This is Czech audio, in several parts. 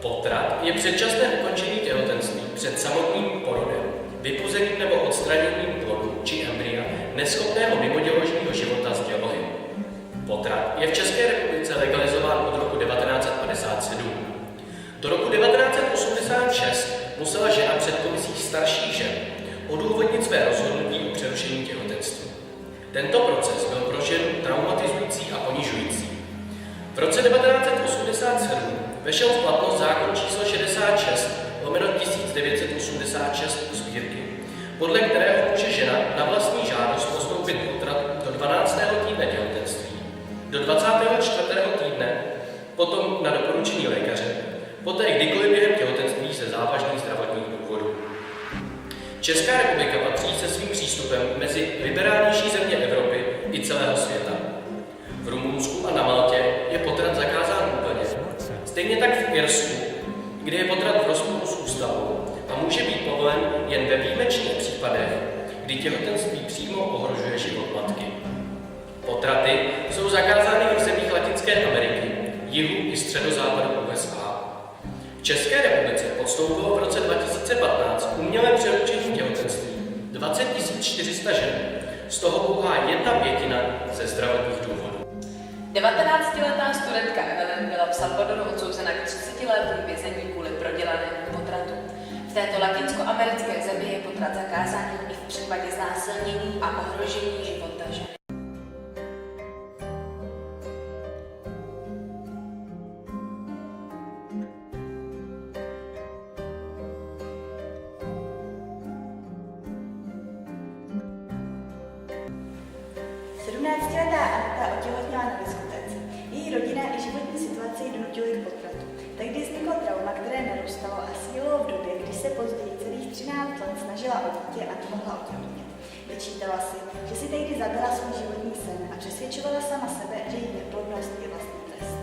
Potrat je předčasné ukončení těhotenství před samotným porodem, vypuzením nebo odstraněním plodu či embrya neschopného mimoděložního života z dělohy. Potrat je v České republice legalizován od roku 1957. Do roku 1986 musela žena před komisí starších žen odůvodnit své rozhodnutí o přerušení těhotenství. Tento proces byl pro ženu traumatizující a ponižující. V roce 1987 vešel v platnost zákon číslo 66/1986 sbírky, podle kterého může žena na vlastní žádost podstoupit potrat do 12. týdne těhotenství, do 24. týdne, potom na doporučení lékaře, poté kdykoliv během těhotenství ze závažných zdravotních důvodů. Česká republika patří se svým přístupem mezi liberálnější země Evropy i celého světa. V Rumunsku a na Maltě je potrat zakázán úplně. Stejně tak v Irsku, kde je potrat v rozporu s ústavou a může být povolen jen ve výjimečných případech, kdy těhotenství přímo ohrožuje život matky. Potraty jsou zakázány i v zemích Latinské Ameriky, jihu i středozápadu USA. V České republice podstoupilo v roce 2015 umělé přerušení těhotenství 20 400 žen, z toho pouhá 1/5 ze zdravotních důvodů. 19letá studentka Evelyn byla v Salvadoru odsouzena k 30 letům vězení kvůli prodělanému potratu. V této latinskoamerické zemi je potrat zakázán i v případě znásilnění a ohrožení života ženy. Sedmnáctiletá Aneta otěhotněla na diskotéce. Její rodina i životní situace ji donutily k potratu. Tehdy vzniklo trauma, které narůstalo a sílilo v době, kdy se později celých 13 let snažila o dítě a nemohla otěhotnět. Vyčítala si, že si tehdy zabila svůj životní sen a přesvědčovala sama sebe, že její neplodnost je vlastní trest.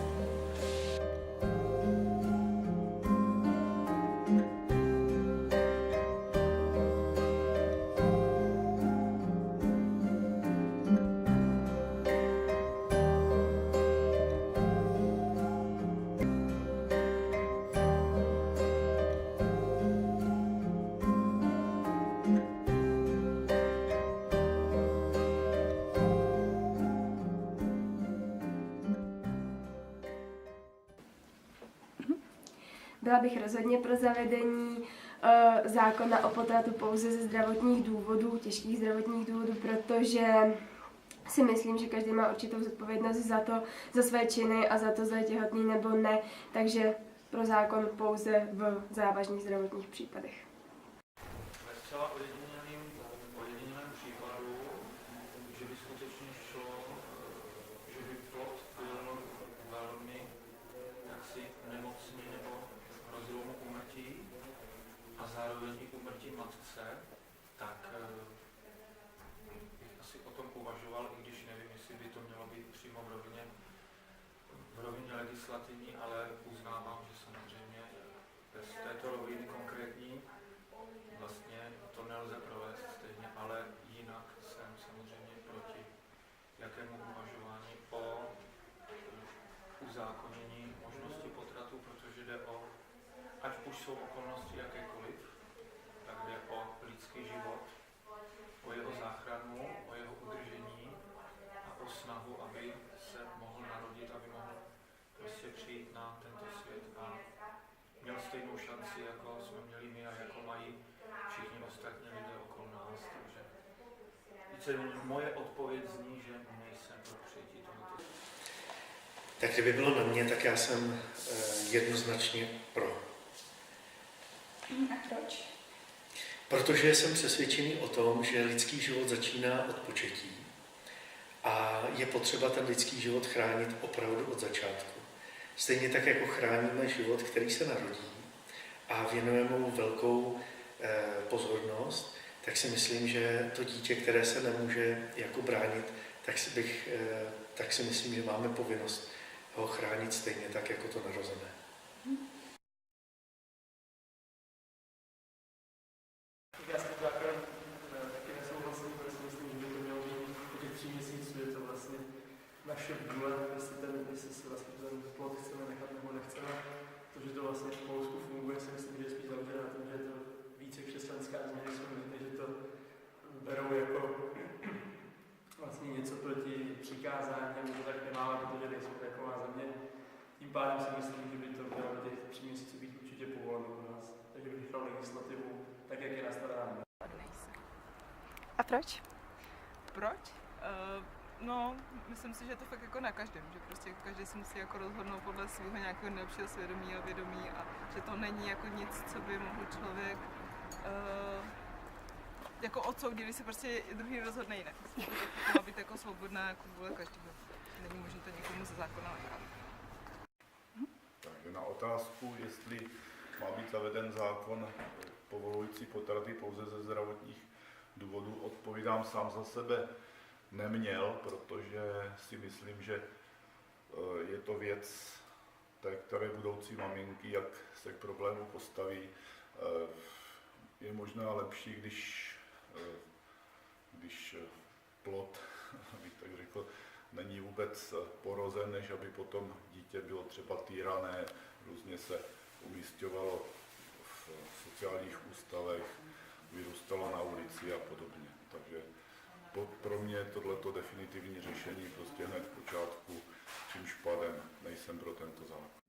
Byla bych rozhodně pro zavedení zákona o potratu pouze ze zdravotních důvodů, těžkých zdravotních důvodů, protože si myslím, že každý má určitou zodpovědnost za své činy a za to, zda je těhotný nebo ne, takže pro zákon pouze v závažných zdravotních případech. Ve zcela ojedinělém případu, že by skutečně šlo, že by plod byl velmi jaksi nemocný nebo hrozilo mu úmrtí a zároveň i úmrtí matce, tak bych asi o tom uvažoval, i když nevím, jestli by to mělo být přímo v rovině legislativní, ale uznávám, že samozřejmě bez této roviny konkrétní vlastně to nelze provést stejně, ale jinak jsem samozřejmě proti jakému uvažování o uzákonění možnosti potratu, protože jde o, ať už jsou okolnosti jakékoliv, tak jde o lidský život, o jeho záchranu, o jeho udržení a o snahu, aby se mohl narodit, aby mohl prostě přijít na tento svět a měl stejnou šanci, jako jsme měli my a jako mají všichni ostatní lidé okolo nás. Takže moje odpověď zní, že nejsem pro přijetí tohoto. Tak kdyby bylo na mě, tak já jsem jednoznačně pro. A proč? Protože jsem přesvědčený o tom, že lidský život začíná od početí a je potřeba ten lidský život chránit opravdu od začátku. Stejně tak, jako chráníme život, který se narodí a věnujeme mu velkou pozornost, tak si myslím, že to dítě, které se nemůže jako bránit, tak si myslím, že máme povinnost ho chránit stejně tak, jako to narozené. Já jsem to akorát taky nesouhlasím, protože si myslím, že by to mělo být po těch 3 měsíců, je to vlastně naše vůle, jestli se vlastně ten plod chceme nechat nebo nechceme. to, že to vlastně v Polsku funguje, si myslím, že je spíš založené na tom, že je to více křesťanská země, že to berou jako vlastně něco proti přikázání, nebo to tak nemáme, protože nejsou taková země. Tím pádem si myslím, že by to mělo do těch 3 měsíců být určitě povoleno u nás. Takže bych chtěl legislativu tak, jak je nastavená. A proč? Proč? No, myslím si, že je to fakt jako na každém, že prostě každý si musí jako rozhodnout podle svého nějakého nejlepšího svědomí a vědomí a že to není jako nic, co by mohl člověk jako odsoudit, když se prostě druhý rozhodne jinak. Myslím, že to má být jako svobodná jako vůle každého. Není možné to někomu ze zákona nechat. Takže na otázku, jestli má být zaveden zákon povolující potraty pouze ze zdravotních důvodů, odpovídám sám za sebe neměl, protože si myslím, že je to věc té které budoucí maminky, jak se k problému postaví. Je možná lepší, když plod, abych tak řekl, není vůbec porozen, než aby potom dítě bylo třeba týrané, různě se umísťovalo v sociálních ústavech, vyrůstalo na ulici a podobně. Takže pro mě je tohleto definitivní řešení prostě hned v počátku, čímž pádem nejsem pro tento zákon.